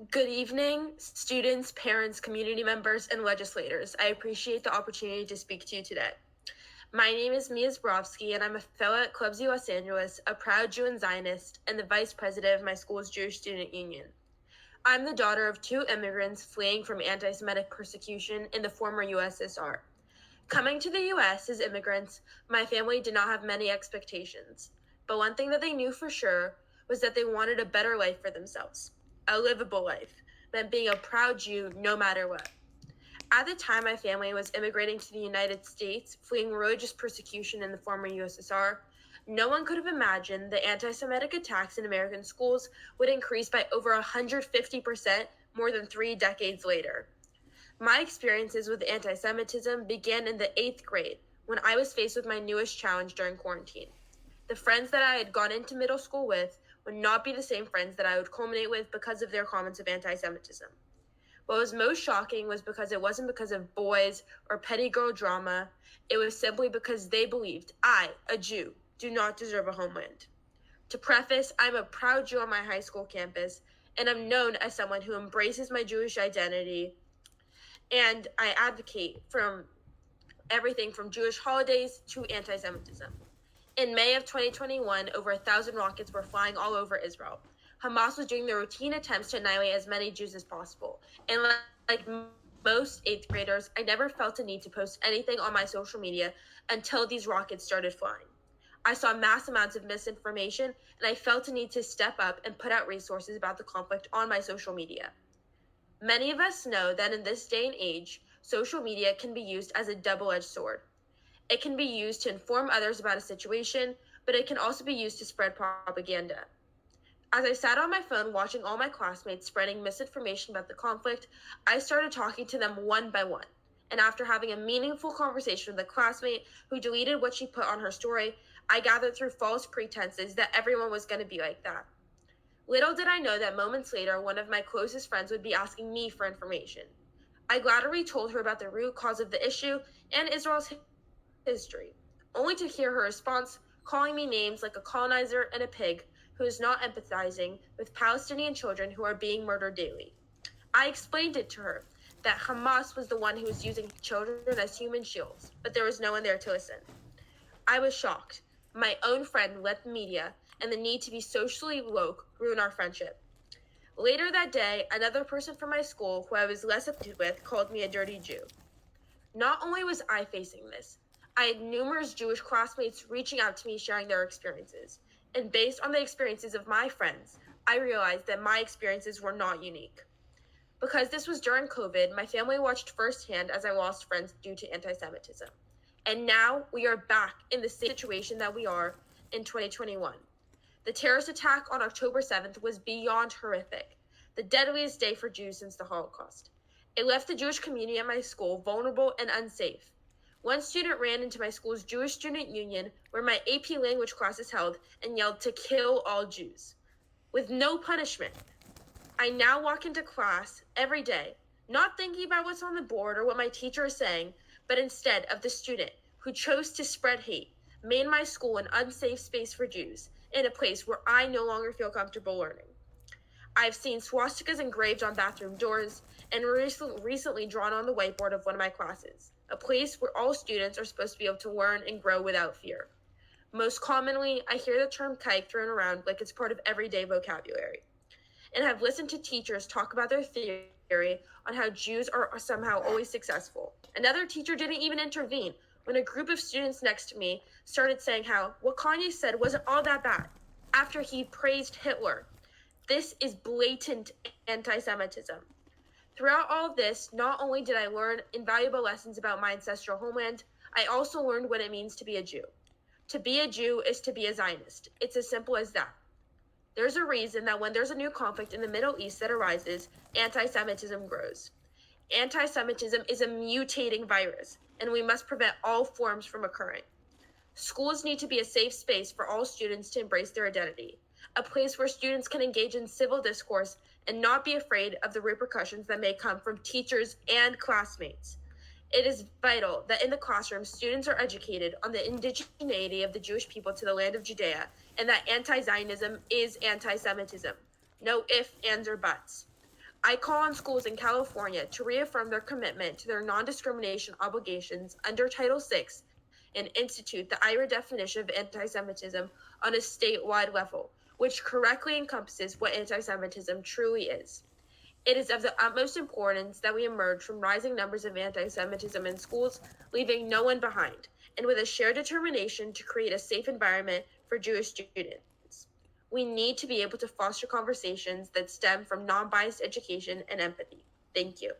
Good evening, students, parents, community members, and legislators. I appreciate the opportunity to speak to you today. My name is Miya Zborovsky, and I'm a fellow at Clubs U Los Angeles, a proud Jew and Zionist, and the vice president of my school's Jewish Student Union. I'm the daughter of two immigrants fleeing from anti-Semitic persecution in the former USSR. Coming to the US as immigrants, my family did not have many expectations, but one thing that they knew for sure was that they wanted a better life for themselves. A livable life meant being a proud Jew no matter what. At the time my family was immigrating to the United States, fleeing religious persecution in the former USSR, no one could have imagined that anti-Semitic attacks in American schools would increase by over 150% more than 3 decades later. My experiences with anti-Semitism began in the 8th grade when I was faced with my newest challenge during quarantine. The friends that I had gone into middle school with would not be the same friends that I would culminate with because of their comments of anti-Semitism. What was most shocking was because it wasn't because of boys or petty girl drama. It was simply because they believed I, a Jew, do not deserve a homeland. To preface, I'm a proud Jew on my high school campus, and I'm known as someone who embraces my Jewish identity, and I advocate from everything from Jewish holidays to anti-Semitism. In May of 2021, over 1,000 rockets were flying all over Israel. Hamas was doing their routine attempts to annihilate as many Jews as possible. And like most 8th graders, I never felt a need to post anything on my social media until these rockets started flying. I saw mass amounts of misinformation, and I felt a need to step up and put out resources about the conflict on my social media. Many of us know that in this day and age, social media can be used as a double-edged sword. It can be used to inform others about a situation, but it can also be used to spread propaganda. As I sat on my phone watching all my classmates spreading misinformation about the conflict, I started talking to them one by one. And after having a meaningful conversation with a classmate who deleted what she put on her story, I gathered through false pretenses that everyone was going to be like that. Little did I know that moments later, one of my closest friends would be asking me for information. I gladly told her about the root cause of the issue and Israel's history, only to hear her response calling me names like a colonizer and a pig who is not empathizing with Palestinian children who are being murdered daily. I explained it to her that Hamas was the one who was using children as human shields, but there was no one there to listen. I was shocked. My own friend let the media and the need to be socially woke ruin our friendship. Later that day, another person from my school who I was less acquainted with called me a dirty Jew. Not only was I facing this, I had numerous Jewish classmates reaching out to me sharing their experiences. And based on the experiences of my friends, I realized that my experiences were not unique. Because this was during COVID, my family watched firsthand as I lost friends due to anti-Semitism. And now we are back in the same situation that we are in 2021. The terrorist attack on October 7th was beyond horrific, the deadliest day for Jews since the Holocaust. It left the Jewish community at my school vulnerable and unsafe. One student ran into my school's Jewish Student Union, where my AP language class is held, and yelled to kill all Jews. With no punishment. I now walk into class every day, not thinking about what's on the board or what my teacher is saying, but instead of the student who chose to spread hate, made my school an unsafe space for Jews, in a place where I no longer feel comfortable learning. I've seen swastikas engraved on bathroom doors and recently drawn on the whiteboard of one of my classes, a place where all students are supposed to be able to learn and grow without fear. Most commonly, I hear the term kike thrown around like it's part of everyday vocabulary, and have listened to teachers talk about their theory on how Jews are somehow always successful. Another teacher didn't even intervene when a group of students next to me started saying how what Kanye said wasn't all that bad after he praised Hitler. This is blatant anti-Semitism. Throughout all of this, not only did I learn invaluable lessons about my ancestral homeland, I also learned what it means to be a Jew. To be a Jew is to be a Zionist. It's as simple as that. There's a reason that when there's a new conflict in the Middle East that arises, anti-Semitism grows. Anti-Semitism is a mutating virus, and we must prevent all forms from occurring. Schools need to be a safe space for all students to embrace their identity, a place where students can engage in civil discourse and not be afraid of the repercussions that may come from teachers and classmates. It is vital that in the classroom, students are educated on the indigeneity of the Jewish people to the land of Judea, and that anti-Zionism is anti-Semitism. No ifs, ands, or buts. I call on schools in California to reaffirm their commitment to their non-discrimination obligations under Title VI and institute the IHRA definition of anti-Semitism on a statewide level, which correctly encompasses what anti-Semitism truly is. It is of the utmost importance that we emerge from rising numbers of anti-Semitism in schools, leaving no one behind, and with a shared determination to create a safe environment for Jewish students. We need to be able to foster conversations that stem from non-biased education and empathy. Thank you.